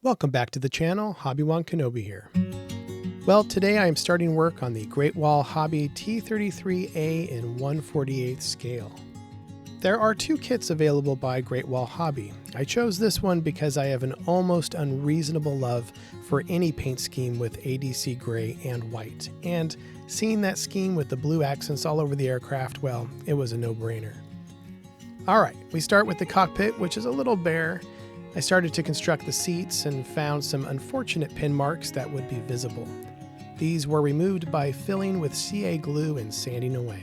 Welcome back to the channel, Hobby-Wan Kenobi here. Well, today I am starting work on the Great Wall Hobby T-33A in 1/48 scale. There are two kits available by Great Wall Hobby. I chose this one because I have an almost unreasonable love for any paint scheme with ADC gray and white, and seeing that scheme with the blue accents all over the aircraft, well, it was a no-brainer. Alright, we start with the cockpit, which is a little bare. I started to construct the seats and found some unfortunate pin marks that would be visible. These were removed by filling with CA glue and sanding away.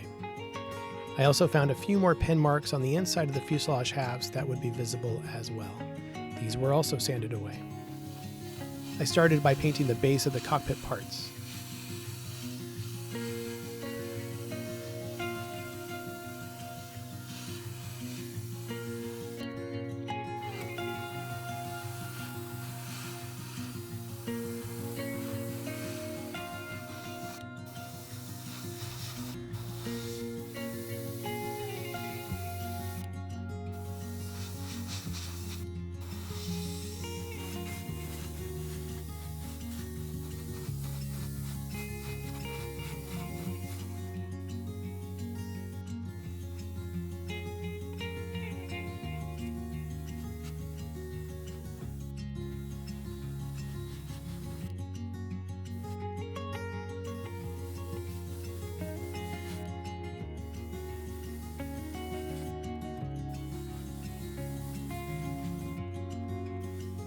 I also found a few more pin marks on the inside of the fuselage halves that would be visible as well. These were also sanded away. I started by painting the base of the cockpit parts.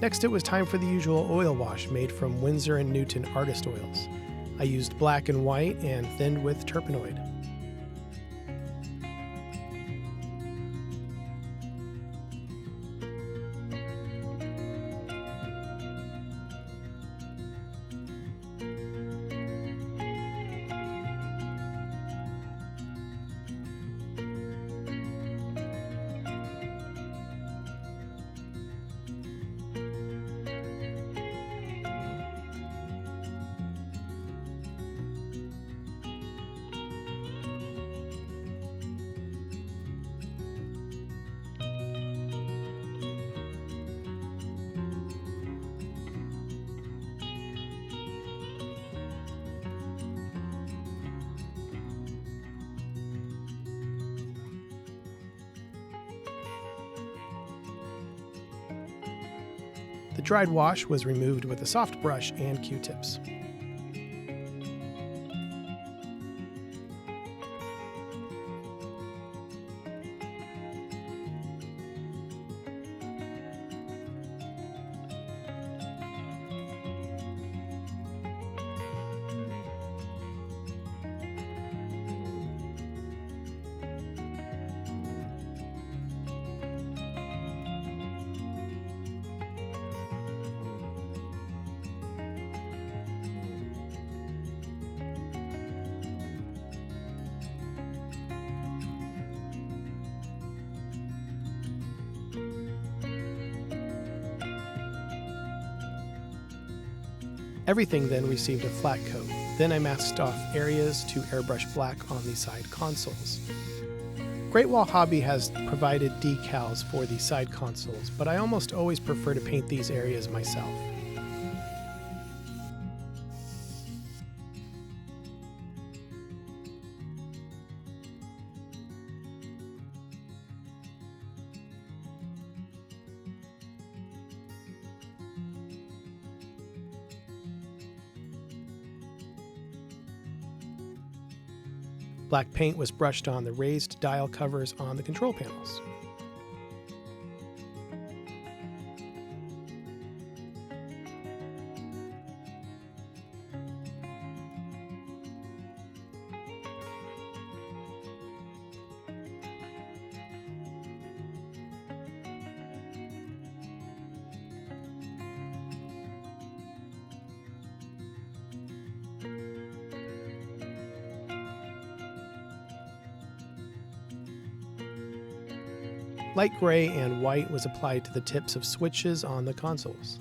Next, it was time for the usual oil wash made from Winsor & Newton Artist Oils. I used black and white and thinned with Turpenoid. The dried wash was removed with a soft brush and Q-tips. Everything then received a flat coat. Then I masked off areas to airbrush black on the side consoles. Great Wall Hobby has provided decals for the side consoles, but I almost always prefer to paint these areas myself. Black paint was brushed on the raised dial covers on the control panels. Light gray and white was applied to the tips of switches on the consoles.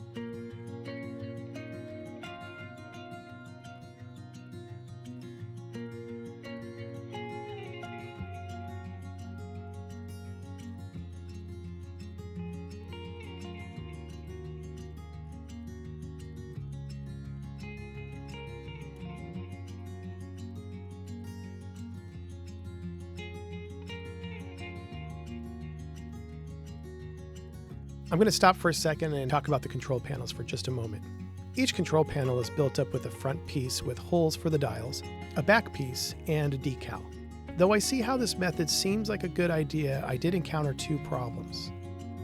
I'm going to stop for a second and talk about the control panels for just a moment. Each control panel is built up with a front piece with holes for the dials, a back piece, and a decal. Though I see how this method seems like a good idea, I did encounter two problems.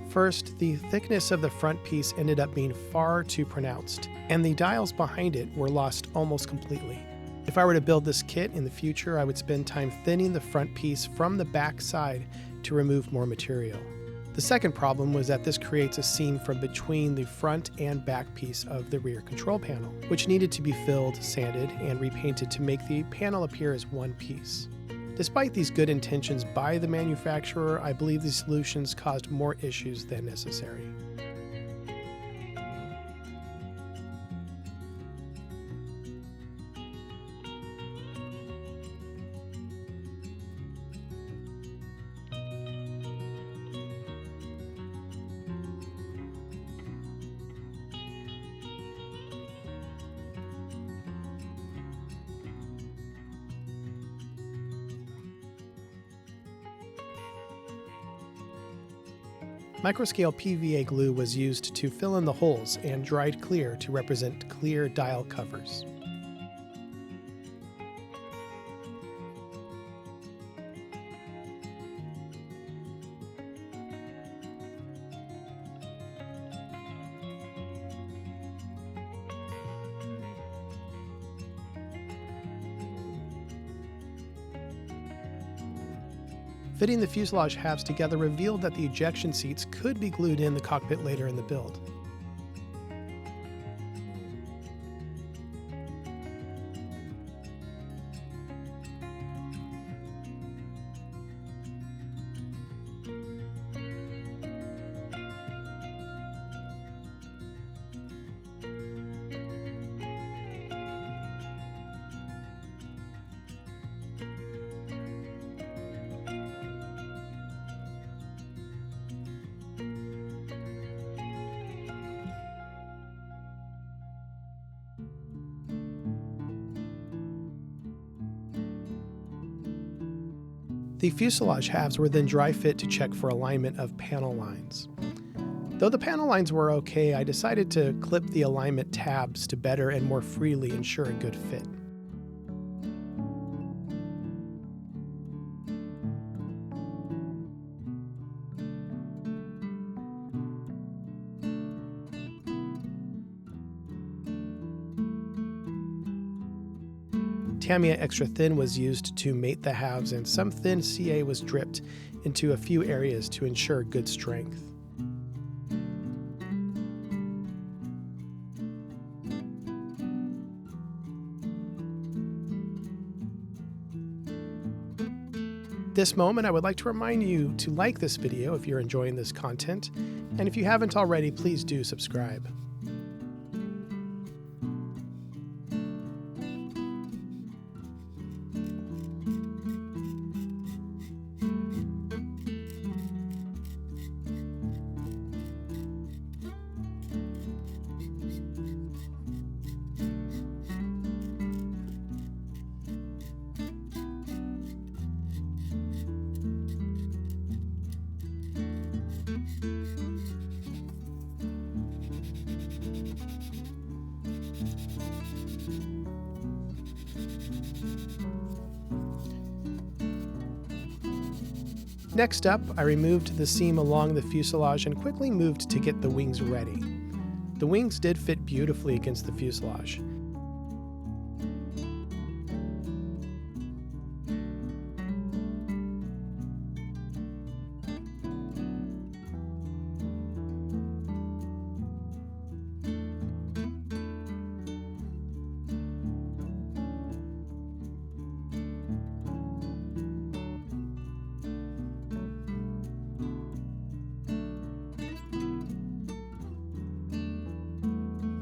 First, the thickness of the front piece ended up being far too pronounced, and the dials behind it were lost almost completely. If I were to build this kit in the future, I would spend time thinning the front piece from the back side to remove more material. The second problem was that this creates a seam from between the front and back piece of the rear control panel, which needed to be filled, sanded, and repainted to make the panel appear as one piece. Despite these good intentions by the manufacturer, I believe these solutions caused more issues than necessary. Microscale PVA glue was used to fill in the holes and dried clear to represent clear dial covers. Fitting the fuselage halves together revealed that the ejection seats could be glued in the cockpit later in the build. The fuselage halves were then dry fit to check for alignment of panel lines. Though the panel lines were okay, I decided to clip the alignment tabs to better and more freely ensure a good fit. Tamiya Extra Thin was used to mate the halves, and some thin CA was dripped into a few areas to ensure good strength. This moment, I would like to remind you to like this video if you're enjoying this content, and if you haven't already, please do subscribe. Next up, I removed the seam along the fuselage and quickly moved to get the wings ready. The wings did fit beautifully against the fuselage.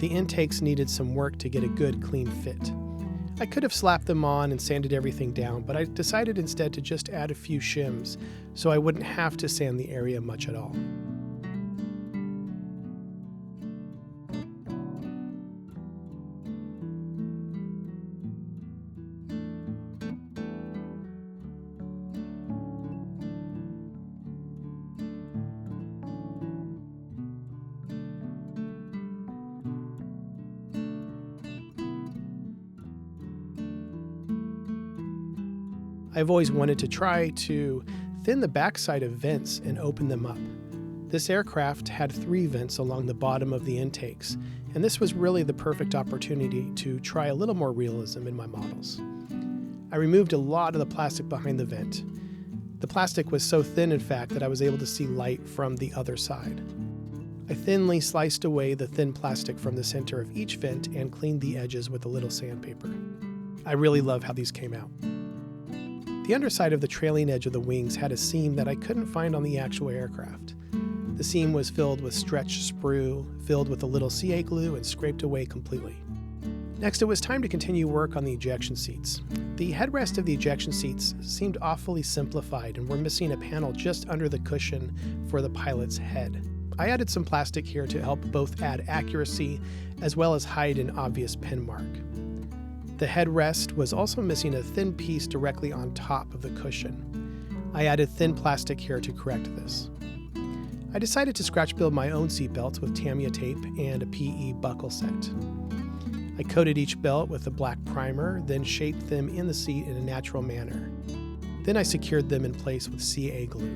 The intakes needed some work to get a good, clean fit. I could have slapped them on and sanded everything down, but I decided instead to just add a few shims so I wouldn't have to sand the area much at all. I've always wanted to try to thin the backside of vents and open them up. This aircraft had 3 vents along the bottom of the intakes, and this was really the perfect opportunity to try a little more realism in my models. I removed a lot of the plastic behind the vent. The plastic was so thin, in fact, that I was able to see light from the other side. I thinly sliced away the thin plastic from the center of each vent and cleaned the edges with a little sandpaper. I really love how these came out. The underside of the trailing edge of the wings had a seam that I couldn't find on the actual aircraft. The seam was filled with stretched sprue, filled with a little CA glue, and scraped away completely. Next, it was time to continue work on the ejection seats. The headrest of the ejection seats seemed awfully simplified and were missing a panel just under the cushion for the pilot's head. I added some plastic here to help both add accuracy as well as hide an obvious pin mark. The headrest was also missing a thin piece directly on top of the cushion. I added thin plastic here to correct this. I decided to scratch build my own seat belts with Tamiya tape and a PE buckle set. I coated each belt with a black primer, then shaped them in the seat in a natural manner. Then I secured them in place with CA glue.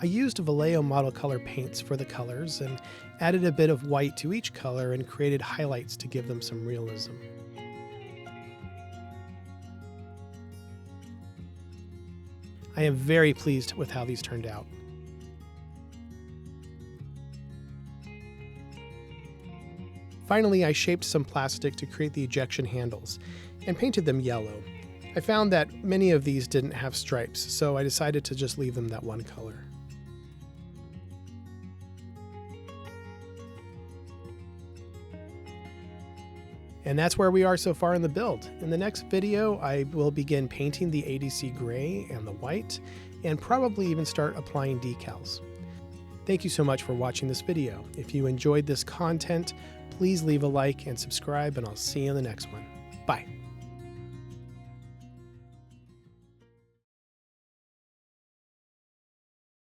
I used Vallejo model color paints for the colors and added a bit of white to each color and created highlights to give them some realism. I am very pleased with how these turned out. Finally, I shaped some plastic to create the ejection handles and painted them yellow. I found that many of these didn't have stripes, so I decided to just leave them that one color. And that's where we are so far in the build. In the next video, I will begin painting the ADC gray and the white, and probably even start applying decals. Thank you so much for watching this video. If you enjoyed this content, please leave a like and subscribe, and I'll see you in the next one. Bye.